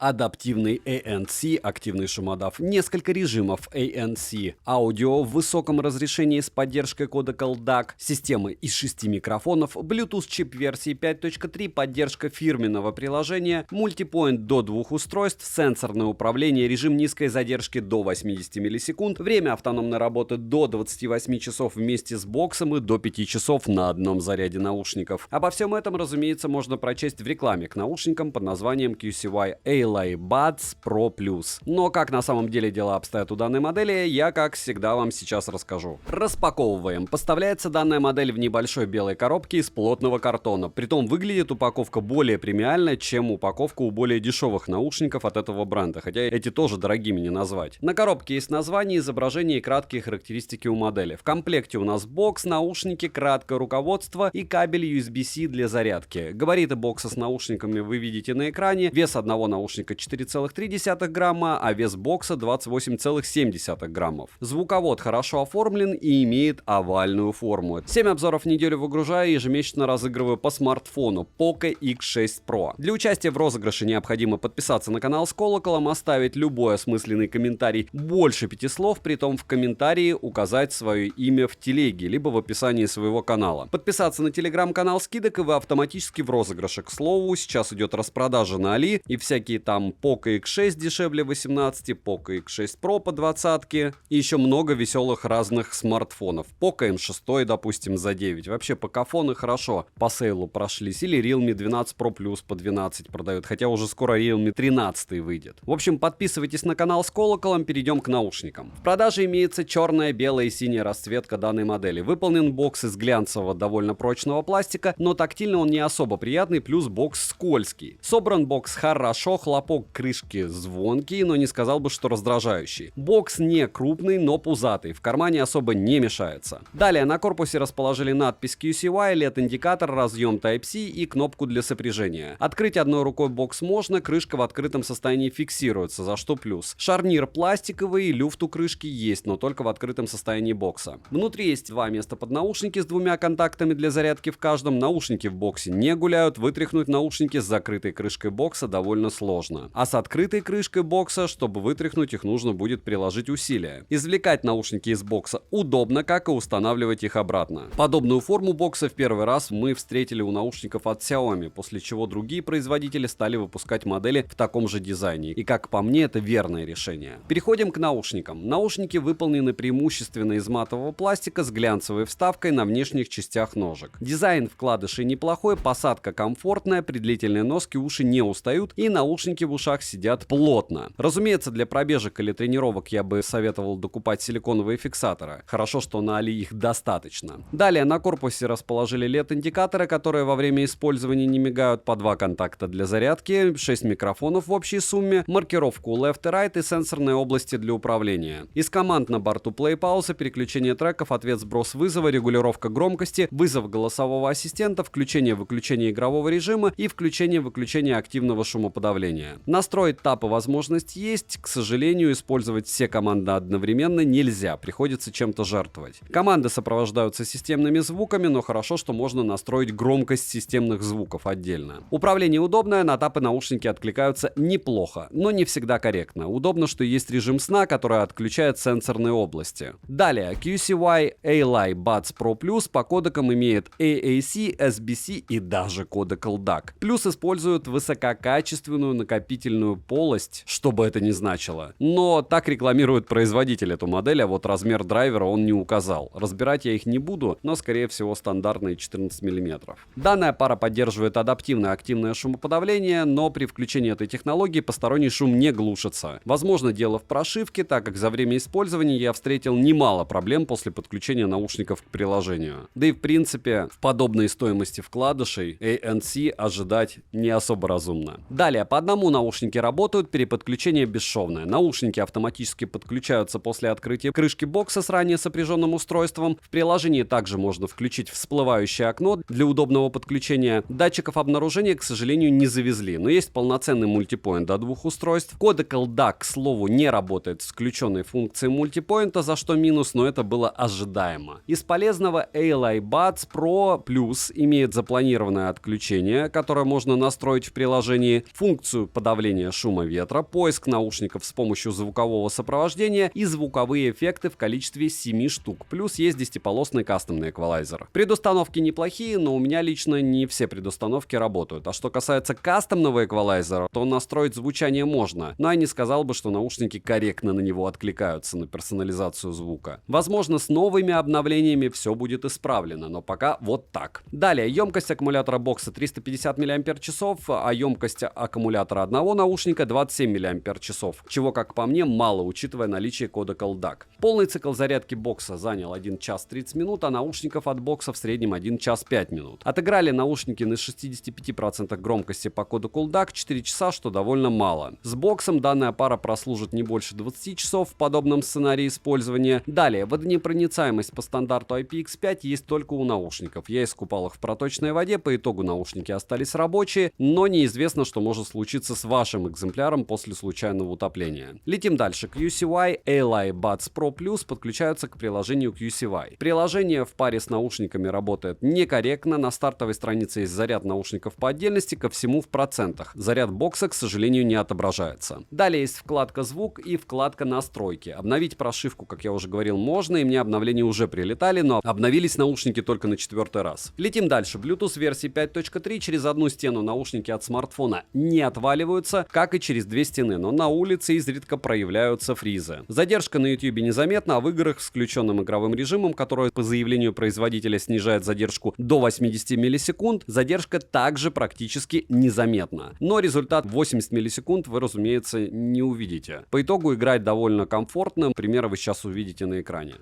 Адаптивный ANC, активный шумодав, несколько режимов ANC, аудио в высоком разрешении с поддержкой кодека LDAC, системы из 6 микрофонов, Bluetooth чип версии 5.3, поддержка фирменного приложения, мультипоинт до 2 устройств, сенсорное управление, режим низкой задержки до 80 миллисекунд, время автономной работы до 28 часов вместе с боксом и до 5 часов на одном заряде наушников. Обо всем этом, разумеется, можно прочесть в рекламе к наушникам под названием QCY ALI Buds Pro Plus. Но как на самом деле дела обстоят у данной модели, я, как всегда, вам сейчас расскажу. Распаковываем. Поставляется данная модель в небольшой белой коробке из плотного картона. Притом выглядит упаковка более премиальная, чем упаковка у более дешевых наушников от этого бренда, хотя эти тоже дорогими не назвать. На коробке есть название, изображение и краткие характеристики у модели. В комплекте у нас бокс, наушники, краткое руководство и кабель USB-C для зарядки. Габариты бокса с наушниками вы видите на экране. Вес одного наушника 4,3 грамма, а вес бокса 28,7 граммов. Звуковод хорошо оформлен и имеет овальную форму. 7 обзоров в неделю выгружаю и ежемесячно разыгрываю по смартфону Poco X6 Pro. Для участия в розыгрыше необходимо подписаться на канал с колоколом, оставить любой осмысленный комментарий больше 5 слов, притом в комментарии указать свое имя в телеге, либо в описании своего канала. Подписаться на телеграм-канал скидок, и вы автоматически в розыгрыше. К слову, сейчас идет распродажа на Али, и всякие там Poco X6 дешевле 18, Poco X6 Pro по 20, и еще много веселых разных смартфонов. Poco M6, допустим, за 9. Вообще покафоны хорошо по сейлу прошлись. Или Realme 12 Pro Plus по 12 продают, хотя уже скоро Realme 13 выйдет. В общем, подписывайтесь на канал с колоколом, перейдем к наушникам. В продаже имеется черная, белая и синяя расцветка данной модели. Выполнен бокс из глянцевого довольно прочного пластика, но тактильно он не особо приятный, плюс бокс скользкий. Собран бокс хорошо, хлопок крышки звонкий, но не сказал бы, что раздражающий. Бокс не крупный, но пузатый, в кармане особо не мешается. Далее на корпусе расположили надпись QCY, LED-индикатор, разъем Type-C и кнопку для сопряжения. Открыть одной рукой бокс можно, крышка в открытом состоянии фиксируется, за что плюс. Шарнир пластиковый, люфт у крышки есть, но только в открытом состоянии бокса. Внутри есть два места под наушники с двумя контактами для зарядки в каждом. Наушники в боксе не гуляют, вытряхнуть наушники с закрытой крышкой бокса довольно сложно. А с открытой крышкой бокса, чтобы вытряхнуть их, нужно будет приложить усилия. Извлекать наушники из бокса удобно, как и устанавливать их обратно. Подобную форму бокса в первый раз мы встретили у наушников от Xiaomi, после чего другие производители стали выпускать модели в таком же дизайне. И как по мне, это верное решение. Переходим к наушникам. Наушники выполнены преимущественно из матового пластика с глянцевой вставкой на внешних частях ножек. Дизайн вкладышей неплохой, посадка комфортная, при длительной носке уши не устают и наушники в ушах сидят плотно. Разумеется, для пробежек или тренировок я бы советовал докупать силиконовые фиксаторы. Хорошо, что на Али их достаточно. Далее на корпусе расположили LED-индикаторы, которые во время использования не мигают, по 2 контакта для зарядки, 6 микрофонов в общей сумме, маркировку Left и Right и сенсорные области для управления. Из команд на борту Play, пауза, переключение треков, ответ, сброс вызова, регулировка громкости, вызов голосового ассистента, включение-выключение игрового режима и включение-выключение активного шумоподавления. Настроить тап и возможность есть, к сожалению, использовать все команды одновременно нельзя, приходится чем-то жертвовать. Команды сопровождаются системными звуками, но хорошо, что можно настроить громкость системных звуков отдельно. Управление удобное, на тап и наушники откликаются неплохо, но не всегда корректно. Удобно, что есть режим сна, который отключает сенсорные области. Далее, QCY ALI Buds Pro Plus по кодекам имеет AAC, SBC и даже кодек LDAC. Плюс используют высококачественную накопительную полость, что бы это ни значило. Но так рекламирует производитель эту модель, а вот размер драйвера он не указал. Разбирать я их не буду, но скорее всего стандартные 14 мм. Данная пара поддерживает адаптивное активное шумоподавление, но при включении этой технологии посторонний шум не глушится. Возможно, дело в прошивке, так как за время использования я встретил немало проблем после подключения наушников к приложению. Да и в принципе, в подобной стоимости вкладышей ANC ожидать не особо разумно. Далее, по одному наушники работают, переподключение бесшовное. Наушники автоматически подключаются после открытия крышки бокса с ранее сопряженным устройством. В приложении также можно включить всплывающее окно для удобного подключения. Датчиков обнаружения, к сожалению, не завезли, но есть полноценный мультипоинт до 2 устройств. Кодек LDAC, к слову, не работает с включенной функцией мультипоинта, за что минус, но это было ожидаемо. Из полезного ALI Buds Pro Plus имеет запланированное отключение, которое можно настроить в приложении, функцию подавление шума ветра, поиск наушников с помощью звукового сопровождения и звуковые эффекты в количестве 7 штук. Плюс есть 10-полосный кастомный эквалайзер. Предустановки неплохие, но у меня лично не все предустановки работают. А что касается кастомного эквалайзера, то настроить звучание можно, но я не сказал бы, что наушники корректно на него откликаются, на персонализацию звука. Возможно, с новыми обновлениями все будет исправлено, но пока вот так. Далее, емкость аккумулятора бокса 350 мАч, а емкость аккумулятора одного наушника 27 мАч, чего, как по мне, мало, учитывая наличие кода CallDAC. Полный цикл зарядки бокса занял 1 час 30 минут, а наушников от бокса в среднем 1 час 5 минут. Отыграли наушники на 65% громкости по коду CallDAC 4 часа, что довольно мало. С боксом данная пара прослужит не больше 20 часов в подобном сценарии использования. Далее, водонепроницаемость по стандарту IPX5 есть только у наушников. Я искупал их в проточной воде, по итогу наушники остались рабочие, но неизвестно, что может случиться с вашим экземпляром после случайного утопления. Летим дальше. QCY Ally Buds Pro Plus подключаются к приложению QCY. Приложение в паре с наушниками работает некорректно. На стартовой странице есть заряд наушников по отдельности, ко всему в процентах. Заряд бокса, к сожалению, не отображается. Далее есть вкладка «Звук» и вкладка «Настройки». Обновить прошивку, как я уже говорил, можно, и мне обновления уже прилетали, но обновились наушники только на 4-й раз. Летим дальше. Bluetooth версии 5.3. Через одну стену наушники от смартфона не отваливаются, как и через две стены, но на улице изредка проявляются фризы. Задержка на YouTube незаметна, а в играх с включенным игровым режимом, который по заявлению производителя снижает задержку до 80 миллисекунд, задержка также практически незаметна. Но результат 80 миллисекунд вы, разумеется, не увидите. По итогу играть довольно комфортно, примеры вы сейчас увидите на экране.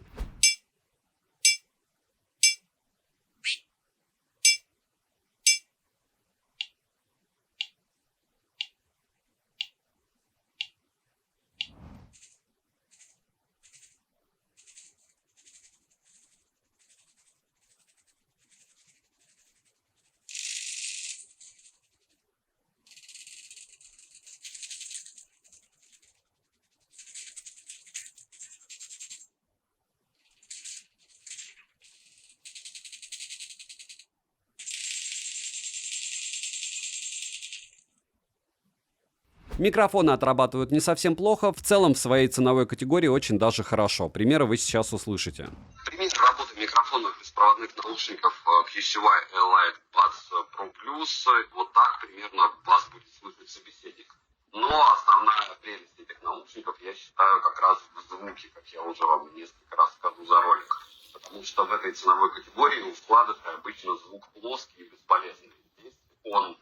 Микрофоны отрабатывают не совсем плохо, в целом в своей ценовой категории очень даже хорошо. Примеры вы сейчас услышите. Пример работы микрофонов беспроводных наушников QCY Elite Buds Pro Plus. Вот так примерно вас будет слышать собеседник. Но основная прелесть этих наушников, я считаю, как раз в звуке, как я уже вам несколько раз скажу за ролик. Потому что в этой ценовой категории у вкладыша обычно звук плоский и бесполезный. Здесь он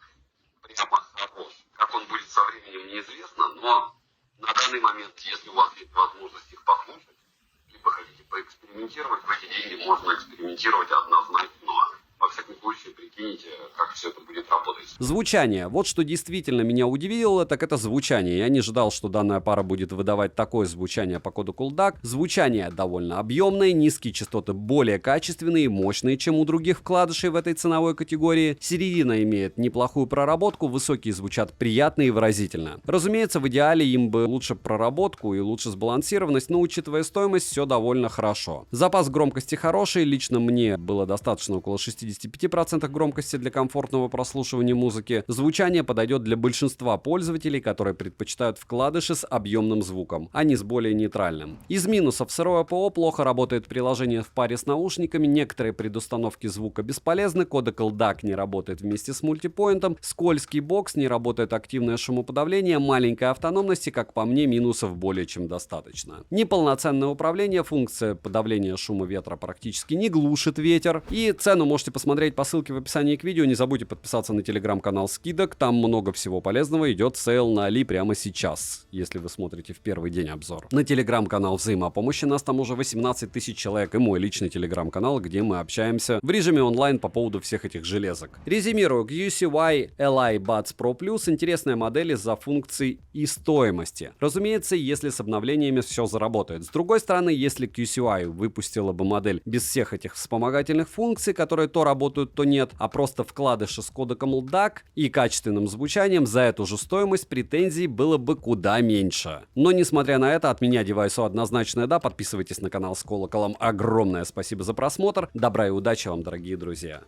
прямо хорош. Как он будет со временем, неизвестно, но на данный момент, если у вас есть возможность их послушать, либо хотите поэкспериментировать, в эти деньги можно экспериментировать однозначно, но во всяком случае прикиньте, как все это будет работать. Звучание. Вот что действительно меня удивило, так это звучание. Я не ожидал, что данная пара будет выдавать такое звучание по коду CallDAC. Звучание довольно объемное, низкие частоты более качественные и мощные, чем у других вкладышей в этой ценовой категории. Середина имеет неплохую проработку, высокие звучат приятно и выразительно. Разумеется, в идеале им бы лучше проработку и лучше сбалансированность, но учитывая стоимость, все довольно хорошо. Запас громкости хороший, лично мне было достаточно около 65% громкости для комфортного прослушивания музыки. Звучание подойдет для большинства пользователей, которые предпочитают вкладыши с объемным звуком, а не с более нейтральным. Из минусов: сырое ПО, плохо работает приложение в паре с наушниками, некоторые предустановки звука бесполезны, кодек CallDAC не работает вместе с мультипоинтом, скользкий бокс, не работает активное шумоподавление, маленькая автономность и, как по мне, минусов более чем достаточно. Неполноценное управление, функция подавления шума ветра практически не глушит ветер, и цену можете посмотреть по ссылке в описании к видео. Не забудьте подписаться на телеграм-канал скидок, там много всего полезного, идет сейл на Али прямо сейчас, если вы смотрите в первый день обзор. На телеграм-канал взаимопомощи, нас там уже 18 тысяч человек, и мой личный телеграм-канал, где мы общаемся в режиме онлайн по поводу всех этих железок. Резюмирую, QCY Ally Buds Pro Plus интересная модель из-за функций и стоимости. Разумеется, если с обновлениями все заработает. С другой стороны, если QCY выпустила бы модель без всех этих вспомогательных функций, которые то работают, то нет, а просто вкладыши с кодеком CallDAC и качественным звучанием, за эту же стоимость претензий было бы куда меньше. Но несмотря на это, от меня девайсу однозначное да. Подписывайтесь на канал с колоколом. Огромное спасибо за просмотр. Добра и удачи вам, дорогие друзья.